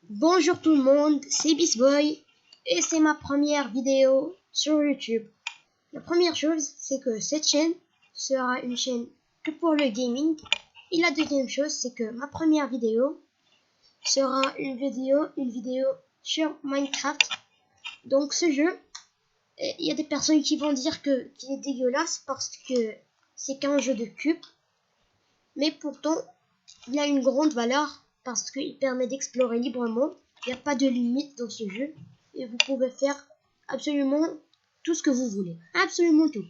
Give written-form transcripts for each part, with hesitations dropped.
Bonjour tout le monde, c'est Beastboy et c'est ma première vidéo sur YouTube. La première chose, c'est que cette chaîne sera une chaîne que pour le gaming. Et la deuxième chose, c'est que ma première vidéo sera une vidéo sur Minecraft. Donc ce jeu, il y a des personnes qui vont dire qu'il est dégueulasse parce que c'est qu'un jeu de cubes. Mais pourtant, il a une grande valeur parce qu'il permet d'explorer librement. Il n'y a pas de limite dans ce jeu. Et vous pouvez faire absolument tout ce que vous voulez. Absolument tout.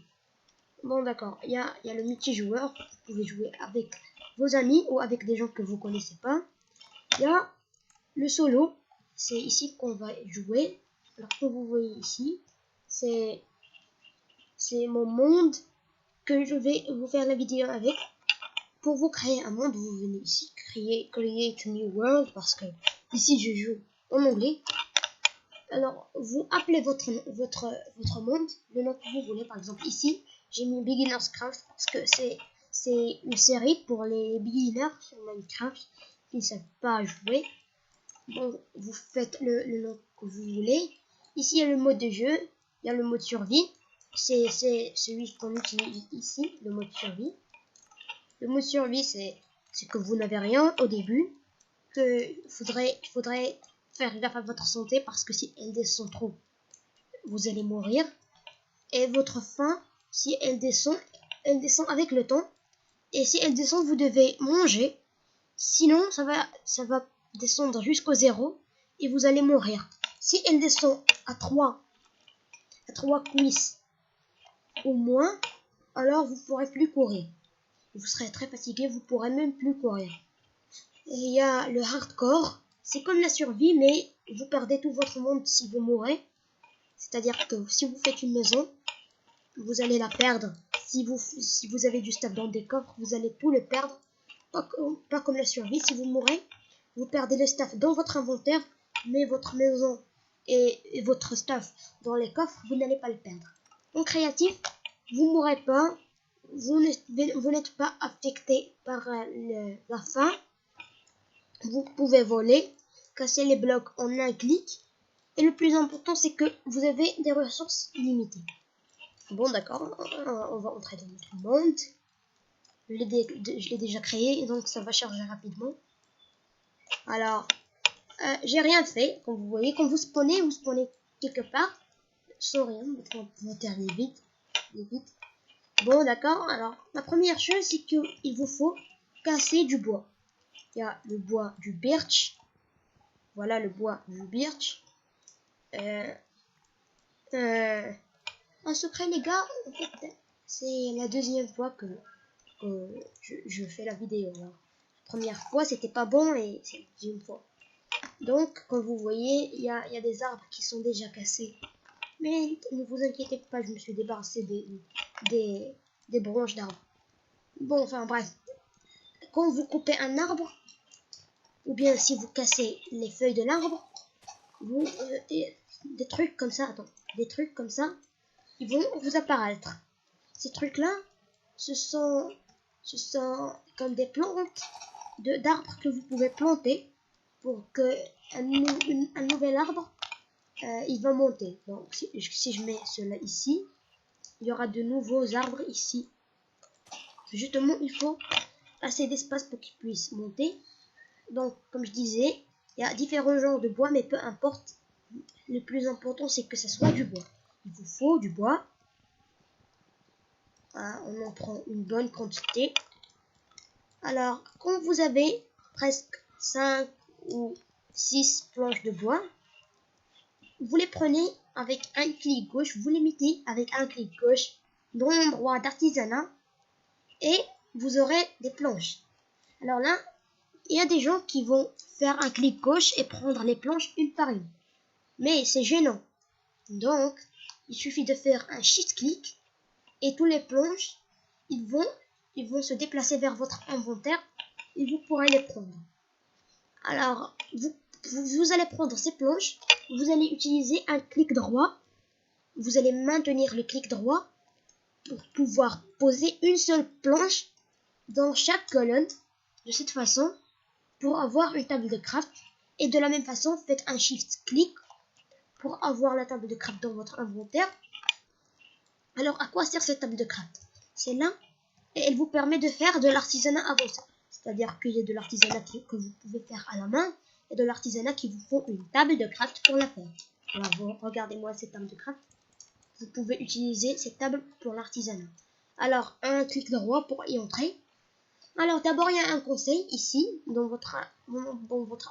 Bon d'accord, il y a le multijoueur. Vous pouvez jouer avec vos amis ou avec des gens que vous ne connaissez pas. Il y a le solo. C'est ici qu'on va jouer. Alors que vous voyez ici, c'est mon monde que je vais vous faire la vidéo avec. Pour vous créer un monde, vous venez ici, create new world, parce que ici je joue en anglais. Alors, vous appelez votre monde, le nom que vous voulez. Par exemple, ici, j'ai mis Beginner's Craft, parce que c'est une série pour les beginners sur Minecraft qui ne savent pas jouer. Bon, vous faites le nom que vous voulez. Ici, il y a le mode de jeu, il y a le mode survie. C'est celui qu'on utilise ici, le mode survie. Le mode survie, c'est que vous n'avez rien au début, qu'il faudrait faire gaffe à votre santé parce que si elle descend trop, vous allez mourir. Et votre faim, si elle descend avec le temps. Et si elle descend, vous devez manger. Sinon, ça va descendre jusqu'au 0 et vous allez mourir. Si elle descend à 3 cuisses ou moins, alors vous ne pourrez plus courir. Vous serez très fatigué, vous pourrez même plus courir. Et il y a le hardcore, c'est comme la survie, mais vous perdez tout votre monde si vous mourrez. C'est-à-dire que si vous faites une maison, vous allez la perdre. Si vous avez du stuff dans des coffres, vous allez tout le perdre. Pas comme la survie, si vous mourrez, vous perdez le stuff dans votre inventaire, mais votre maison et votre stuff dans les coffres, vous n'allez pas le perdre. En créatif, vous ne mourrez pas. Vous n'êtes pas affecté par la faim. Vous pouvez voler, casser les blocs en un clic. Et le plus important, c'est que vous avez des ressources limitées. Bon, d'accord, on va entrer dans notre monde. Je l'ai déjà créé, donc ça va charger rapidement. Alors, j'ai rien fait. Comme vous voyez, quand vous spawnez quelque part, sans rien. Monter vite. Bon, d'accord. Alors, la première chose, c'est qu'il vous faut casser du bois. Il y a le bois du birch. Voilà le bois du birch. Un secret, les gars, en fait, c'est la deuxième fois que je fais la vidéo. La première fois, c'était pas bon et c'est la deuxième fois. Donc, comme vous voyez, il y a des arbres qui sont déjà cassés. Mais ne vous inquiétez pas, je me suis débarrassé des branches d'arbres. Bon, enfin bref. Quand vous coupez un arbre, ou bien si vous cassez les feuilles de l'arbre, des trucs comme ça, ils vont vous apparaître. Ces trucs-là, ce sont comme des plantes d'arbres que vous pouvez planter pour que un nouvel arbre il va monter. Donc si je mets cela ici, il y aura de nouveaux arbres ici. Justement, il faut assez d'espace pour qu'ils puissent monter. Donc, comme je disais, il y a différents genres de bois, mais peu importe. Le plus important, c'est que ce soit du bois. Il vous faut du bois. On en prend une bonne quantité. Alors, quand vous avez presque 5 ou 6 planches de bois, vous les prenez avec un clic gauche, vous les mettez avec un clic gauche dans l'endroit d'artisanat et vous aurez des planches. Alors là, il y a des gens qui vont faire un clic gauche et prendre les planches une par une. Mais c'est gênant. Donc, il suffit de faire un shift-click et tous les planches, ils vont se déplacer vers votre inventaire et vous pourrez les prendre. Alors, vous allez prendre ces planches, vous allez utiliser un clic droit, vous allez maintenir le clic droit pour pouvoir poser une seule planche dans chaque colonne de cette façon pour avoir une table de craft. Et de la même façon, faites un shift-clic pour avoir la table de craft dans votre inventaire. Alors, à quoi sert cette table de craft? C'est là, et elle vous permet de faire de l'artisanat avancé. C'est-à-dire qu'il y a de l'artisanat que vous pouvez faire à la main, et de l'artisanat qui vous faut une table de craft pour la faire. Alors, regardez-moi cette table de craft. Vous pouvez utiliser cette table pour l'artisanat. Alors, un clic droit pour y entrer. Alors, d'abord, il y a un conseil ici, dans votre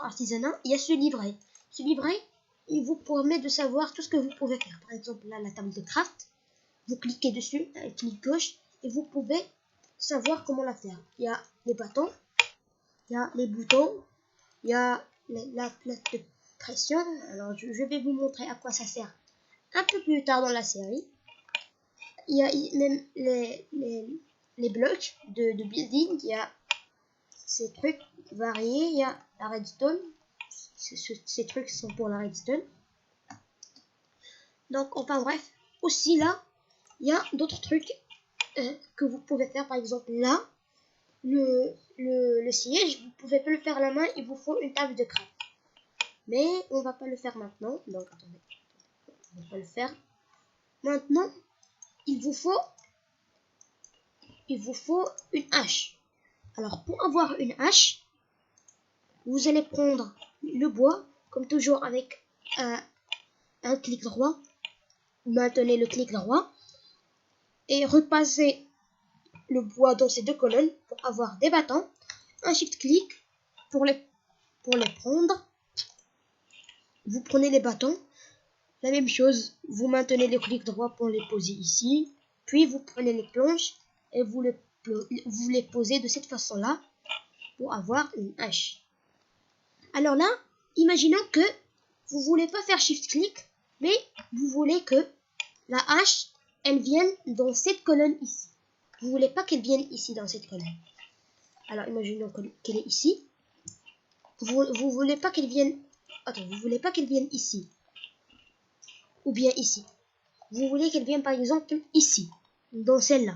artisanat. Il y a ce livret. Ce livret, il vous permet de savoir tout ce que vous pouvez faire. Par exemple, là, la table de craft. Vous cliquez dessus, un clic gauche, et vous pouvez savoir comment la faire. Il y a les bâtons, il y a les boutons, il y a la plaque de pression. Alors, je vais vous montrer à quoi ça sert un peu plus tard dans la série. Il y a même les blocs de building. Il y a ces trucs variés. Il y a la redstone. Ces trucs sont pour la redstone. Donc, enfin bref. Aussi là, il y a d'autres trucs que vous pouvez faire. Par exemple, là, le siège, vous pouvez pas le faire à la main. Il vous faut une table de craft. Mais on va pas le faire maintenant. Donc, attendez. On va pas le faire. Maintenant, il vous faut une hache. Alors, pour avoir une hache, vous allez prendre le bois, comme toujours avec un clic droit. Maintenez le clic droit et repassez le bois dans ces deux colonnes pour avoir des bâtons. Un shift-clic pour les prendre. Vous prenez les bâtons. La même chose, vous maintenez le clic droit pour les poser ici. Puis vous prenez les planches et vous les posez de cette façon-là pour avoir une hache. Alors là, imaginons que vous voulez pas faire shift-clic, mais vous voulez que la hache, elle vienne dans cette colonne ici. Vous voulez pas qu'elle vienne ici dans cette colonne. Alors imaginons qu'elle est ici. Vous voulez pas qu'elle vienne. Attends, vous voulez pas qu'elle vienne ici. Ou bien ici. Vous voulez qu'elle vienne par exemple ici, dans celle-là.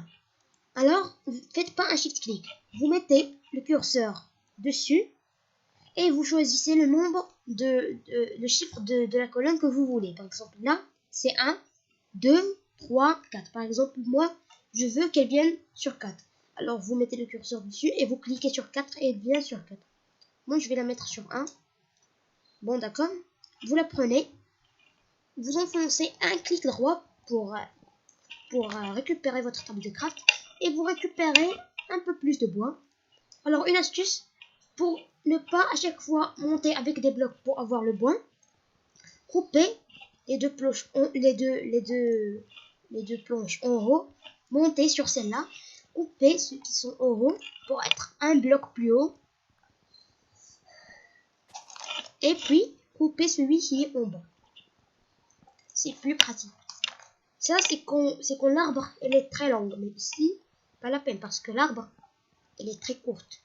Alors, faites pas un shift-clic. Vous mettez le curseur dessus et vous choisissez le nombre le chiffre de la colonne que vous voulez. Par exemple, là, c'est 1, 2, 3, 4. Par exemple, moi, je veux qu'elle vienne sur 4. Alors, vous mettez le curseur dessus et vous cliquez sur 4 et elle vient sur 4. Moi, je vais la mettre sur 1. Bon, d'accord. Vous la prenez. Vous enfoncez un clic droit pour récupérer votre table de craft. Et vous récupérez un peu plus de bois. Alors, une astuce pour ne pas à chaque fois monter avec des blocs pour avoir le bois. Coupez les deux planches en haut. Montez sur celle-là. Coupez ceux qui sont en haut pour être un bloc plus haut. Et puis, coupez celui qui est en bas. C'est plus pratique. Ça, c'est quand l'arbre, elle est très longue. Mais ici, pas la peine parce que l'arbre, elle est très courte.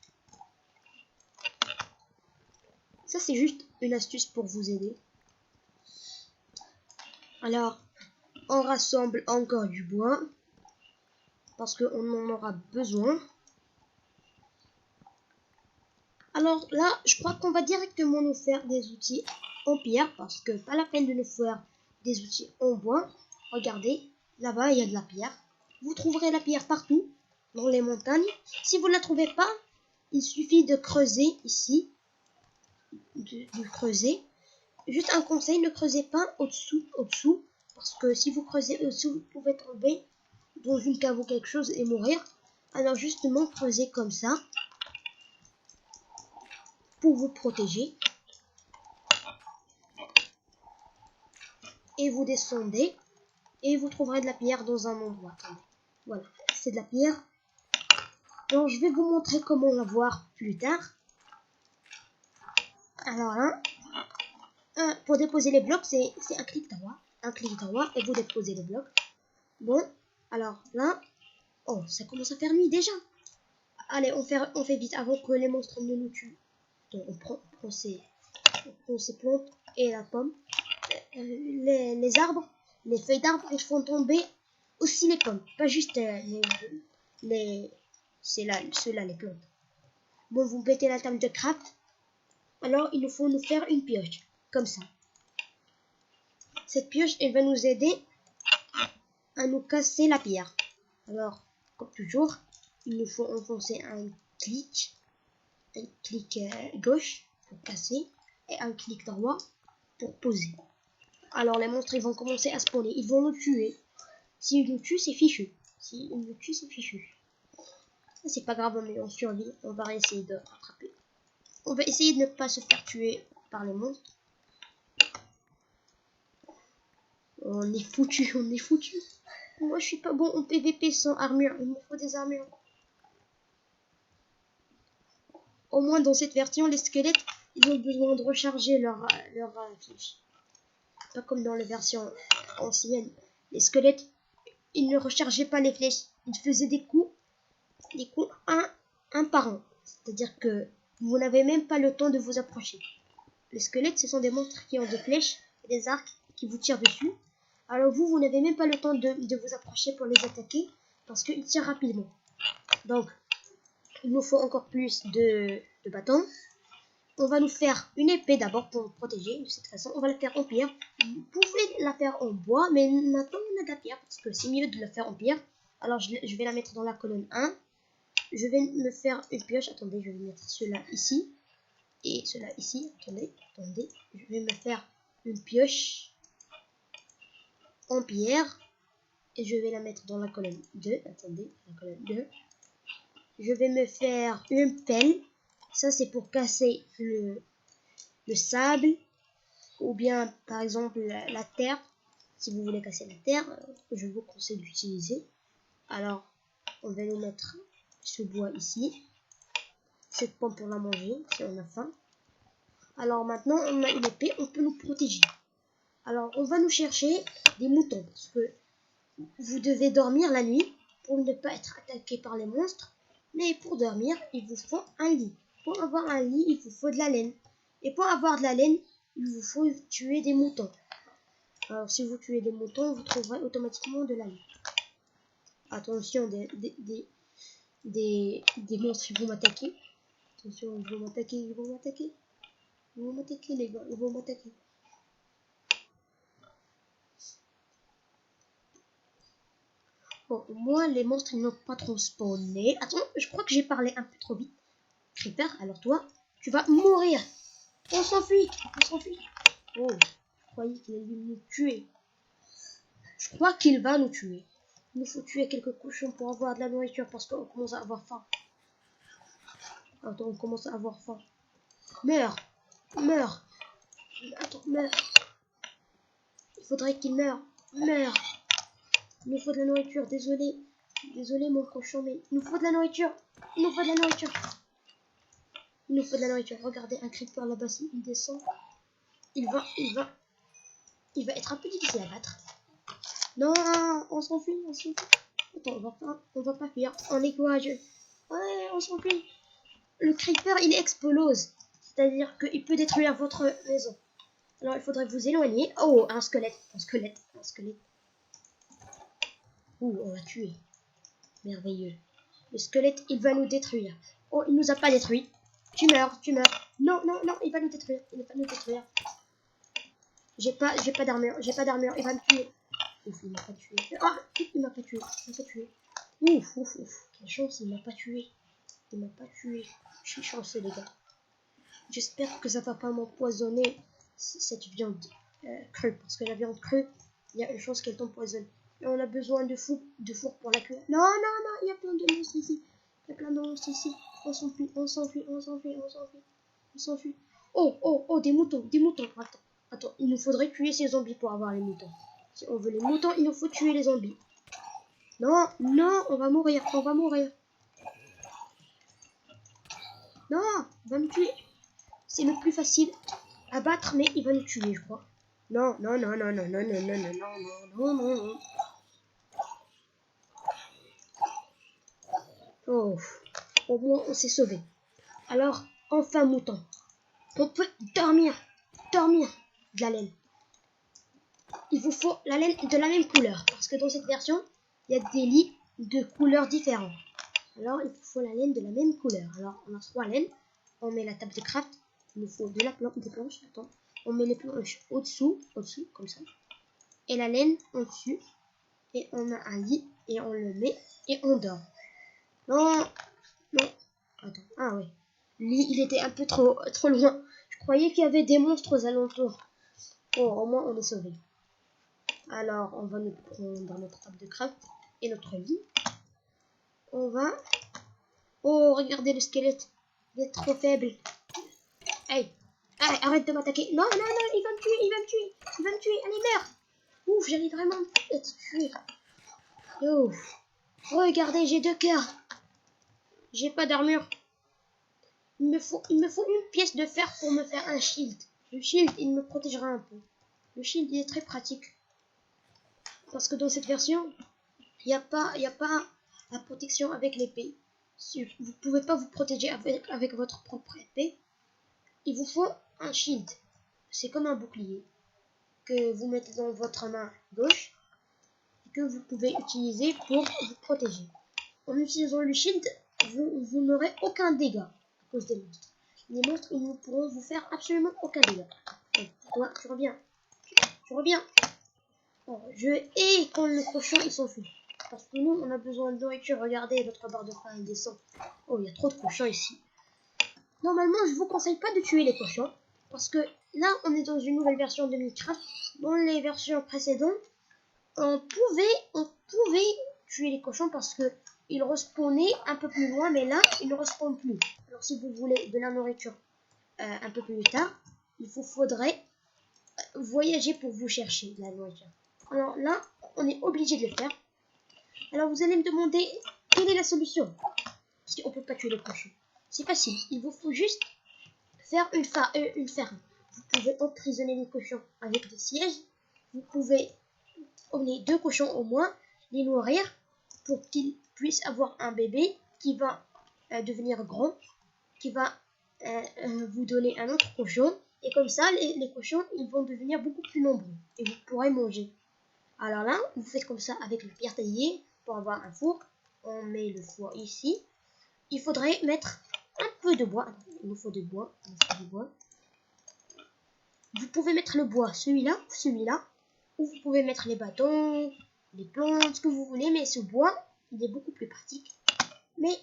Ça, c'est juste une astuce pour vous aider. Alors, on rassemble encore du bois parce qu'on en aura besoin. Alors là, je crois qu'on va directement nous faire des outils en pierre parce que pas la peine de nous faire des outils en bois. Regardez, là-bas, il y a de la pierre. Vous trouverez la pierre partout, dans les montagnes. Si vous ne la trouvez pas, il suffit de creuser ici. De creuser. Juste un conseil, ne creusez pas au-dessous. Parce que si vous creusez au-dessous, vous pouvez tomber dans une cave ou quelque chose et mourir. Alors justement, creusez comme ça. Pour vous protéger. Et vous descendez. Et vous trouverez de la pierre dans un endroit. Voilà, c'est de la pierre. Donc je vais vous montrer comment la voir plus tard. Alors là, pour déposer les blocs, c'est un clic droit. Un clic droit et vous déposez les blocs. Bon, alors là, oh, ça commence à faire nuit déjà. Allez, on fait vite avant que les monstres ne nous tuent. Donc on prend ces plantes et la pomme. Les arbres, les feuilles d'arbres, ils font tomber aussi les pommes. Pas juste ceux-là, les plantes. Bon, vous mettez la table de craft. Alors, il nous faut nous faire une pioche. Comme ça. Cette pioche, elle va nous aider à nous casser la pierre. Alors, comme toujours, il nous faut enfoncer un clic gauche pour casser et un clic droit pour poser. Alors, les monstres, ils vont commencer à spawner. Ils vont nous tuer. S'ils nous tuent, c'est fichu. S'ils nous tuent, c'est fichu. C'est pas grave, mais on survit. On va essayer de rattraper. On va essayer de ne pas se faire tuer par les monstres. On est foutu, on est foutu. Moi, je suis pas bon en PVP sans armure. Il me faut des armures. Au moins, dans cette version, les squelettes, ils ont besoin de recharger leur fiche. Pas comme dans la version ancienne. Les squelettes, ils ne rechargeaient pas les flèches. Ils faisaient des coups un par un. C'est-à-dire que vous n'avez même pas le temps de vous approcher. Les squelettes, ce sont des monstres qui ont des flèches et des arcs qui vous tirent dessus. Alors vous n'avez même pas le temps de vous approcher pour les attaquer parce qu'ils tirent rapidement. Donc, il nous faut encore plus de bâtons. On va nous faire une épée d'abord pour nous protéger. De cette façon, on va la faire en pierre. Vous pouvez la faire en bois, mais maintenant on a de la pierre parce que c'est mieux de la faire en pierre. Alors, je vais la mettre dans la colonne 1. Je vais me faire une pioche. Attendez, je vais mettre cela ici. Et cela ici. Attendez. Je vais me faire une pioche en pierre. Et je vais la mettre dans la colonne 2. Attendez, la colonne 2. Je vais me faire une pelle. Ça, c'est pour casser le sable. Ou bien, par exemple, la terre. Si vous voulez casser la terre, je vous conseille d'utiliser. Alors, on va nous mettre ce bois ici. Cette pomme pour la manger, si on a faim. Alors maintenant, on a une épée, on peut nous protéger. Alors, on va nous chercher des moutons. Parce que vous devez dormir la nuit pour ne pas être attaqué par les monstres. Mais pour dormir, il vous faut un lit. Pour avoir un lit, il vous faut de la laine. Et pour avoir de la laine, il vous faut tuer des moutons. Alors, si vous tuez des moutons, vous trouverez automatiquement de la laine. Attention, des monstres, ils vont m'attaquer. Attention, ils vont m'attaquer. Ils vont m'attaquer, les gars. Ils vont m'attaquer. Bon, moi, les monstres, ils n'ont pas trop spawné. Attends, je crois que j'ai parlé un peu trop vite. Creeper, alors toi, tu vas mourir. On s'enfuit. Oh, je croyais qu'il allait nous tuer. Je crois qu'il va nous tuer. Il nous faut tuer quelques cochons pour avoir de la nourriture parce qu'on commence à avoir faim. Attends, on commence à avoir faim. Meurs. Attends, meurs. Il faudrait qu'il meure. Il nous faut de la nourriture, désolé mon cochon, mais il nous faut de la nourriture. Regardez, un creeper là-bas, il descend. Il va être un peu difficile à battre. Non, on s'enfuit. Attends, on va pas fuir. On est courageux. Ouais, on s'enfuit. Le creeper, il explose. C'est-à-dire qu'il peut détruire votre maison. Alors, il faudrait vous éloigner. Oh, un squelette. Ouh, on l'a tué. Merveilleux. Le squelette, il va nous détruire. Oh, il nous a pas détruit. Tu meurs. Non, il va nous détruire. J'ai pas d'armure. Il va me tuer. Ouf, il m'a pas tué. Ah, il m'a pas tué. Ouf. Quelle chance, il m'a pas tué. Je suis chanceux, les gars. J'espère que ça va pas m'empoisonner cette viande crue. Parce que la viande crue, il y a une chance qu'elle t'empoisonne. Et on a besoin de four pour la cuire. Non, il y a plein de monstres ici. On s'enfuit. Oh, des moutons. Attends, il nous faudrait tuer ces zombies pour avoir les moutons. Si on veut les moutons, il nous faut tuer les zombies. Non, on va mourir. Non, il va nous tuer. C'est le plus facile à battre, mais il va nous tuer, je crois. Non. Oh, au moins on s'est sauvé. Alors, enfin mouton. On peut dormir de la laine. Il vous faut la laine de la même couleur, parce que dans cette version, il y a des lits de couleurs différentes. Alors, il vous faut la laine de la même couleur. Alors, on a 3 laines. On met la table de craft. Il nous faut des planches. Attends. On met les planches au-dessous, comme ça. Et la laine au-dessus. Et on a un lit. Et on le met. Et on dort. Non. Non. Attends. Ah ouais. Lui, il était un peu trop loin. Je croyais qu'il y avait des monstres aux alentours. Oh, au moins, on est sauvé. Alors, on va nous prendre notre table de craft et notre lit. On va... Oh, regardez le squelette. Il est trop faible. Hey, arrête de m'attaquer. Non, il va me tuer. Allez, meurs. Ouf, j'allais vraiment être tué. Yo. Regardez, j'ai 2 cœurs. J'ai pas d'armure. Il me faut une pièce de fer pour me faire un shield. Le shield, il me protégera un peu. Le shield, il est très pratique. Parce que dans cette version, il n'y a pas la protection avec l'épée. Vous pouvez pas vous protéger avec votre propre épée. Il vous faut un shield. C'est comme un bouclier que vous mettez dans votre main gauche et que vous pouvez utiliser pour vous protéger. En utilisant le shield, vous n'aurez aucun dégât à cause des monstres. Les monstres, ils ne pourront vous faire absolument aucun dégât. Toi, tu reviens. Oh, je hais quand le cochon il s'enfuit. Parce que nous, on a besoin de nourriture. Regardez, notre barre de faim, il descend. Oh, il y a trop de cochons ici. Normalement, je vous conseille pas de tuer les cochons. Parce que là, on est dans une nouvelle version de Minecraft. Dans les versions précédentes, on pouvait tuer les cochons parce que ils respawnaient un peu plus loin. Mais là, ils ne respawnent plus. Alors, si vous voulez de la nourriture un peu plus tard, il vous faudrait voyager pour vous chercher de la nourriture. Alors là, on est obligé de le faire. Alors vous allez me demander quelle est la solution. Parce qu'on ne peut pas tuer les cochons. C'est facile. Il vous faut juste faire une ferme. Vous pouvez emprisonner les cochons avec des sièges. Vous pouvez emmener 2 cochons au moins, les nourrir pour qu'ils puissent avoir un bébé qui va devenir grand, qui va vous donner un autre cochon. Et comme ça, les cochons, ils vont devenir beaucoup plus nombreux. Et vous pourrez manger. Alors là, vous faites comme ça avec le pierre taillée pour avoir un four. On met le four ici. Il faudrait mettre un peu de bois. Il nous faut du bois. Vous pouvez mettre le bois, celui-là, ou vous pouvez mettre les bâtons, les plantes, ce que vous voulez. Mais ce bois, il est beaucoup plus pratique. Mais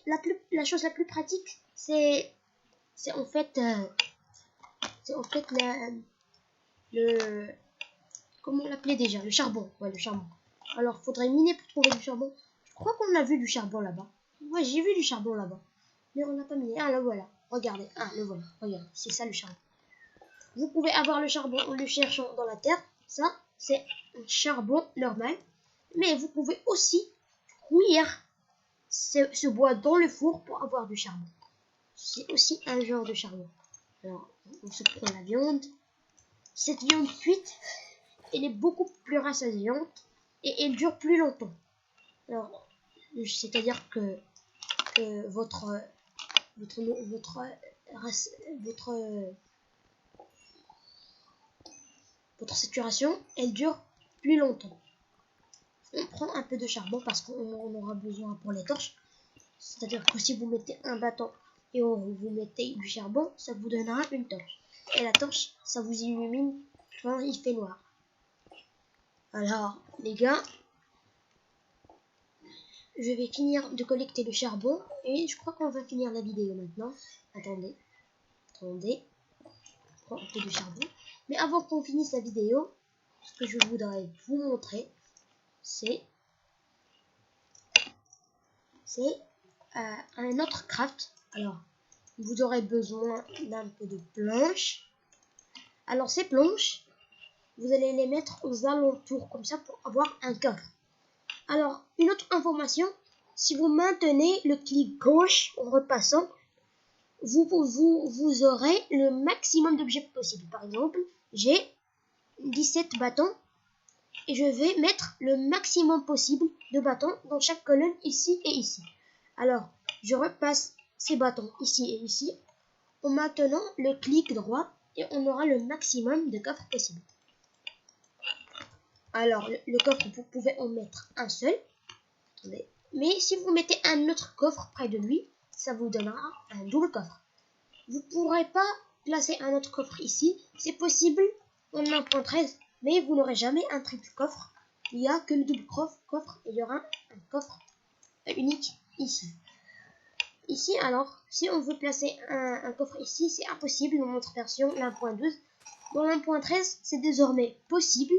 la chose la plus pratique, c'est en fait le comment on l'appelait déjà? Le charbon. Ouais, le charbon. Alors, faudrait miner pour trouver du charbon. Je crois qu'on a vu du charbon là-bas. Ouais, j'ai vu du charbon là-bas. Mais on n'a pas miné. Ah, là, voilà. Regardez. Ah, le voilà. Regardez. C'est ça, le charbon. Vous pouvez avoir le charbon en le cherchant dans la terre. Ça, c'est un charbon normal. Mais vous pouvez aussi cuire ce bois dans le four pour avoir du charbon. C'est aussi un genre de charbon. Alors, on se prend la viande. Cette viande cuite, elle est beaucoup plus rassasiante et elle dure plus longtemps. Alors, c'est-à-dire que votre saturation, elle dure plus longtemps. On prend un peu de charbon parce qu'on aura besoin pour les torches. C'est-à-dire que si vous mettez un bâton et vous mettez du charbon, ça vous donnera une torche. Et la torche, ça vous illumine quand il fait noir. Alors, les gars, je vais finir de collecter le charbon et je crois qu'on va finir la vidéo maintenant. Attendez. On prend un peu de charbon. Mais avant qu'on finisse la vidéo, ce que je voudrais vous montrer, c'est un autre craft. Alors, vous aurez besoin d'un peu de planches. Alors, ces planches, vous allez les mettre aux alentours comme ça pour avoir un coffre. Alors, une autre information, si vous maintenez le clic gauche en repassant, vous aurez le maximum d'objets possible. Par exemple, j'ai 17 bâtons et je vais mettre le maximum possible de bâtons dans chaque colonne ici et ici. Alors, je repasse ces bâtons ici et ici en maintenant le clic droit et on aura le maximum de coffres possible. Alors, le coffre, vous pouvez en mettre un seul. Attendez. Mais si vous mettez un autre coffre près de lui, ça vous donnera un double coffre. Vous ne pourrez pas placer un autre coffre ici. C'est possible en 1.13, mais vous n'aurez jamais un triple coffre. Il n'y a que le double coffre et il y aura un coffre unique ici. Ici, alors, si on veut placer un coffre ici, c'est impossible dans notre version 1.12. Dans 1.13, c'est désormais possible.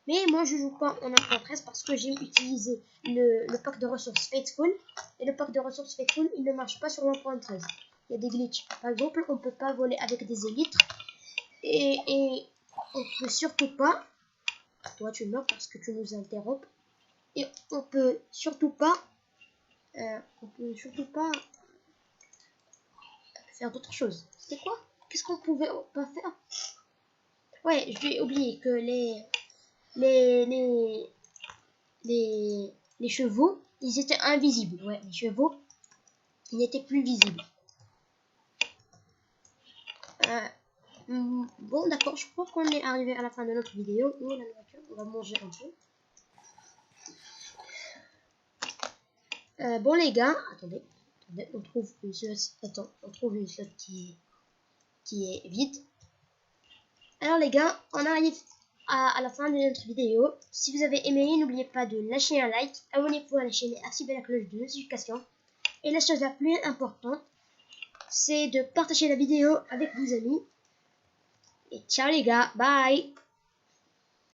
Mais moi, je joue pas en 1.13 parce que j'ai utilisé le pack de ressources Faithful. Et le pack de ressources Faithful, il ne marche pas sur 1.13. Il y a des glitches. Par exemple, on peut pas voler avec des élytres. Et on peut surtout pas... Toi, tu meurs parce que tu nous interrompes. Et on peut surtout pas... faire d'autres choses. C'était quoi? Qu'est-ce qu'on pouvait pas faire? Ouais, j'ai oublié que les chevaux, ils étaient invisibles. Ouais, les chevaux, ils n'étaient plus visibles. Bon, d'accord, je crois qu'on est arrivé à la fin de notre vidéo. Où est la nourriture? On va manger un peu. Bon, les gars, attendez, on trouve une slot. Attends, on trouve une slot qui est vide. Alors, les gars, on arrive à la fin de notre vidéo. Si vous avez aimé, n'oubliez pas de lâcher un like, abonnez-vous à la chaîne et activez la cloche de notification. Et la chose la plus importante, c'est de partager la vidéo avec vos amis. Et ciao les gars, bye!